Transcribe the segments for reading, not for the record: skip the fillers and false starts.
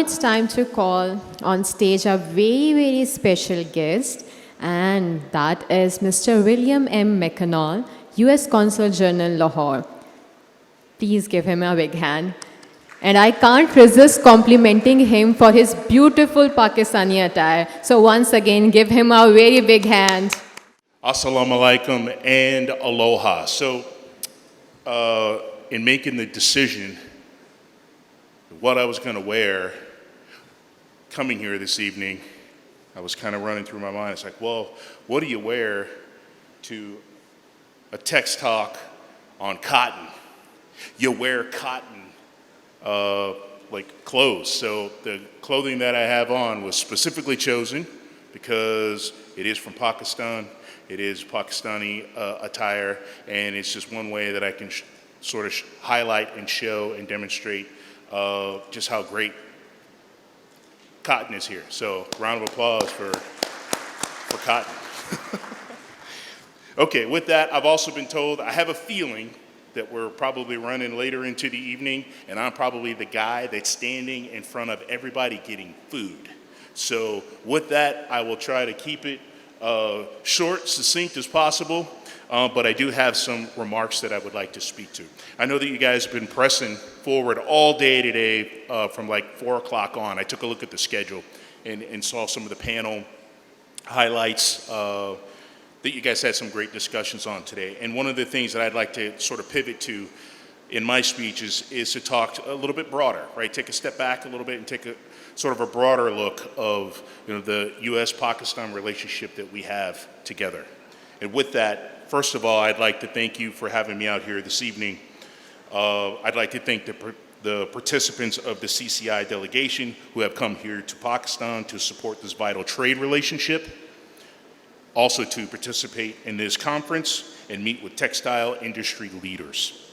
it's time to call on stage a very, very special guest, and that is Mr. William M. Makaneole, U.S. Consul General, Lahore. Please give him a big hand. And I can't resist complimenting him for his beautiful Pakistani attire. So once again, give him a very big hand. Assalamu alaikum and aloha. So, in making the decision what I was going to wear coming here this evening, I was kind of running through my mind. It's like, well, what do you wear to a text talk on cotton? You wear cotton like clothes. So the clothing that I have on was specifically chosen because it is from Pakistan. It is Pakistani attire, and it's just one way that I can sort of highlight and show and demonstrate just how great cotton is here. So round of applause for cotton. Okay, with that, I've also been told, I have a feeling that we're probably running later into the evening, and I'm probably the guy that's standing in front of everybody getting food. So with that, I will try to keep it short, succinct as possible, but I do have some remarks that I would like to speak to. I know that you guys have been pressing forward all day today from like 4 o'clock on. I took a look at the schedule and saw some of the panel highlights that you guys had some great discussions on today. And one of the things that I'd like to sort of pivot to in my speech is to talk a little bit broader, right? Take a step back a little bit and take a sort of a broader look of the U.S.-Pakistan relationship that we have together. And with that, first of all, I'd like to thank you for having me out here this evening. I'd like to thank the participants of the CCI delegation who have come here to Pakistan to support this vital trade relationship, also to participate in this conference and meet with textile industry leaders.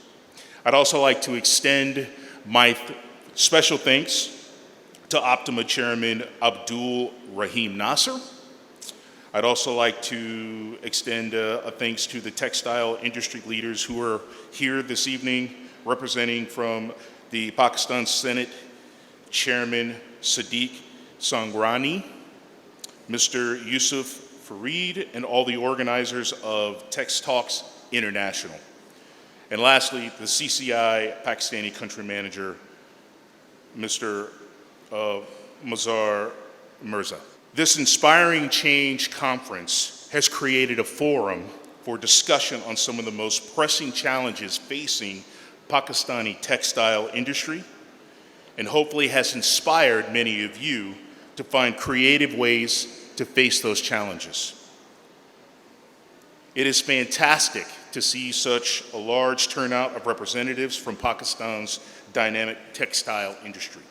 I'd also like to extend my special thanks to Optima Chairman Abdul Rahim Nasser. I'd also like to extend a thanks to the textile industry leaders who are here this evening, representing from the Pakistan Senate Chairman Sadiq Sangrani, Mr. Yusuf Fareed, and all the organizers of TEXtalks International. And lastly, the CCI Pakistani Country Manager, Mr. Mazhar Mirza. This Inspiring Change Conference has created a forum for discussion on some of the most pressing challenges facing Pakistani textile industry, and hopefully has inspired many of you to find creative ways to face those challenges. It is fantastic to see such a large turnout of representatives from Pakistan's dynamic textile industry.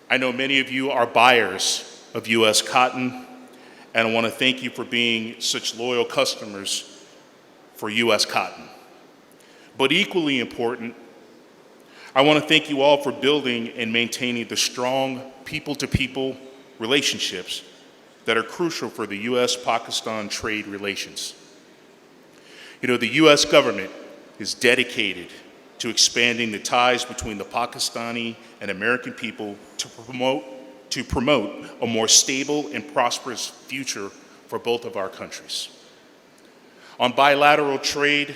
I know many of you are buyers of U.S. cotton, and I want to thank you for being such loyal customers for U.S. cotton. But equally important, I want to thank you all for building and maintaining the strong people-to-people relationships that are crucial for the U.S.-Pakistan trade relations. The U.S. government is dedicated to expanding the ties between the Pakistani and American people to promote a more stable and prosperous future for both of our countries. On bilateral trade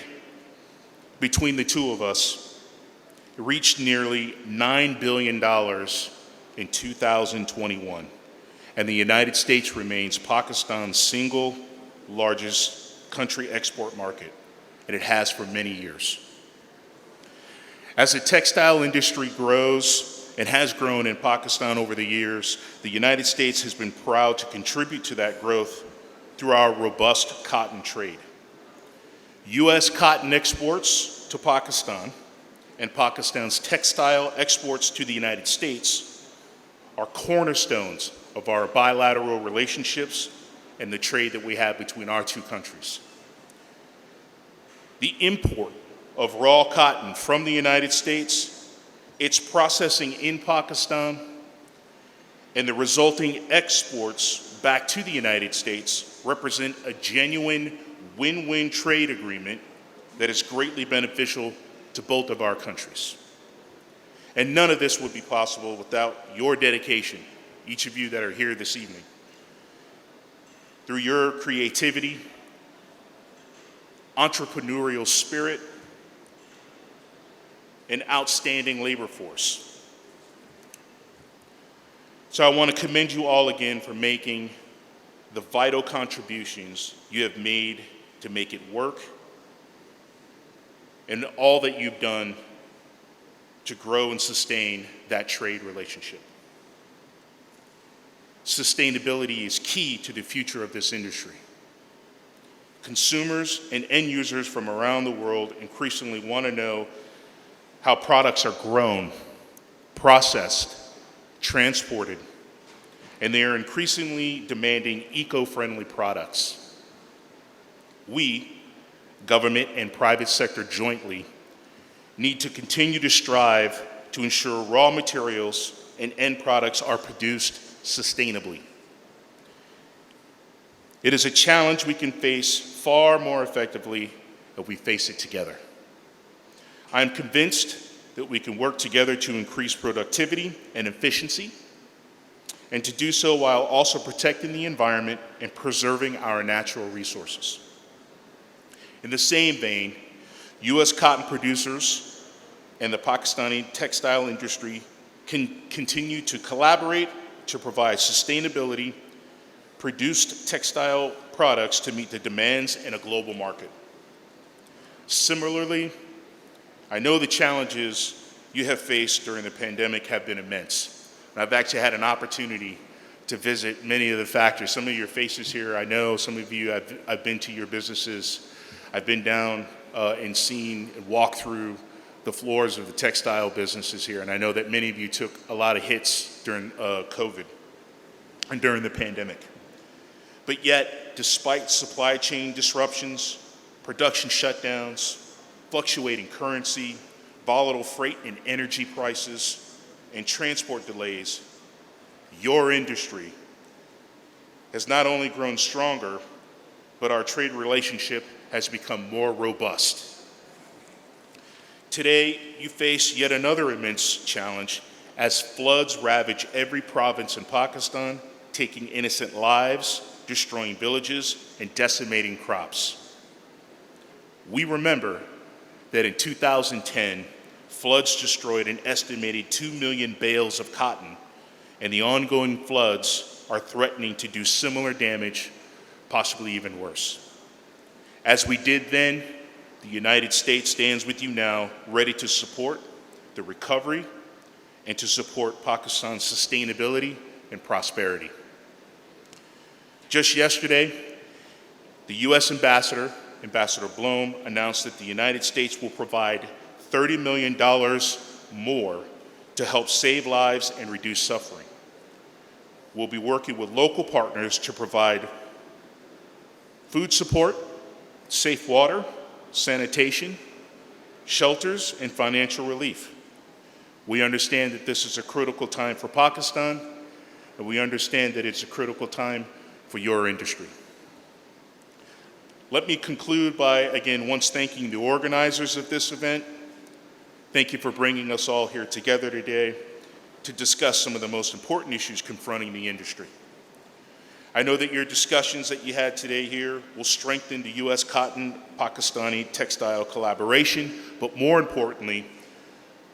between the two of us, it reached nearly $9 billion in 2021, and the United States remains Pakistan's single largest country export market, and it has for many years. As the textile industry grows and has grown in Pakistan over the years, the United States has been proud to contribute to that growth through our robust cotton trade. U.S. cotton exports to Pakistan and Pakistan's textile exports to the United States are cornerstones of our bilateral relationships and the trade that we have between our two countries. The import of raw cotton from the United States, its processing in Pakistan, and the resulting exports back to the United States represent a genuine win-win trade agreement that is greatly beneficial to both of our countries. And none of this would be possible without your dedication, each of you that are here this evening. Through your creativity, entrepreneurial spirit, and outstanding labor force. So I want to commend you all again for making the vital contributions you have made to make it work, and all that you've done to grow and sustain that trade relationship. Sustainability is key to the future of this industry. Consumers and end users from around the world increasingly want to know how products are grown, processed, transported, and they are increasingly demanding eco-friendly products. We, government and private sector jointly, need to continue to strive to ensure raw materials and end products are produced sustainably. It is a challenge we can face far more effectively if we face it together. I am convinced that we can work together to increase productivity and efficiency, and to do so while also protecting the environment and preserving our natural resources. In the same vein, U.S. cotton producers and the Pakistani textile industry can continue to collaborate to provide sustainability produced textile products to meet the demands in a global market. Similarly, I know the challenges you have faced during the pandemic have been immense. And I've actually had an opportunity to visit many of the factories. Some of your faces here, I know some of you, I've been to your businesses. I've been down and seen and walked through the floors of the textile businesses here. And I know that many of you took a lot of hits during COVID and during the pandemic. But yet, despite supply chain disruptions, production shutdowns, fluctuating currency, volatile freight and energy prices, and transport delays, your industry has not only grown stronger, but our trade relationship has become more robust. Today, you face yet another immense challenge as floods ravage every province in Pakistan, taking innocent lives, destroying villages, and decimating crops. We remember that in 2010, floods destroyed an estimated 2 million bales of cotton, and the ongoing floods are threatening to do similar damage, possibly even worse. As we did then, the United States stands with you now, ready to support the recovery and to support Pakistan's sustainability and prosperity. Just yesterday, the U.S. Ambassador Blome, announced that the United States will provide $30 million more to help save lives and reduce suffering. We'll be working with local partners to provide food support, safe water, sanitation, shelters, and financial relief. We understand that this is a critical time for Pakistan, and we understand that it's a critical time for your industry. Let me conclude by, again, once thanking the organizers of this event. Thank you for bringing us all here together today to discuss some of the most important issues confronting the industry. I know that your discussions that you had today here will strengthen the U.S. cotton-Pakistani textile collaboration, but more importantly,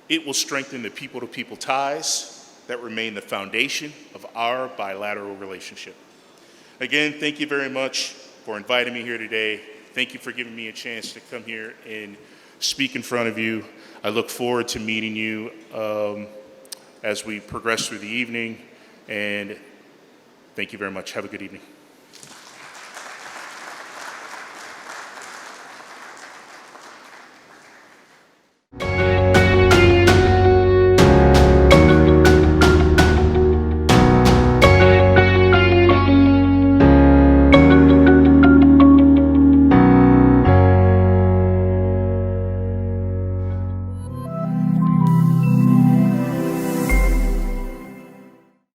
it will strengthen the people-to-people ties that remain the foundation of our bilateral relationship. Again, thank you very much for inviting me here today. Thank you for giving me a chance to come here and speak in front of you. I look forward to meeting you as we progress through the evening, and thank you very much. Have a good evening.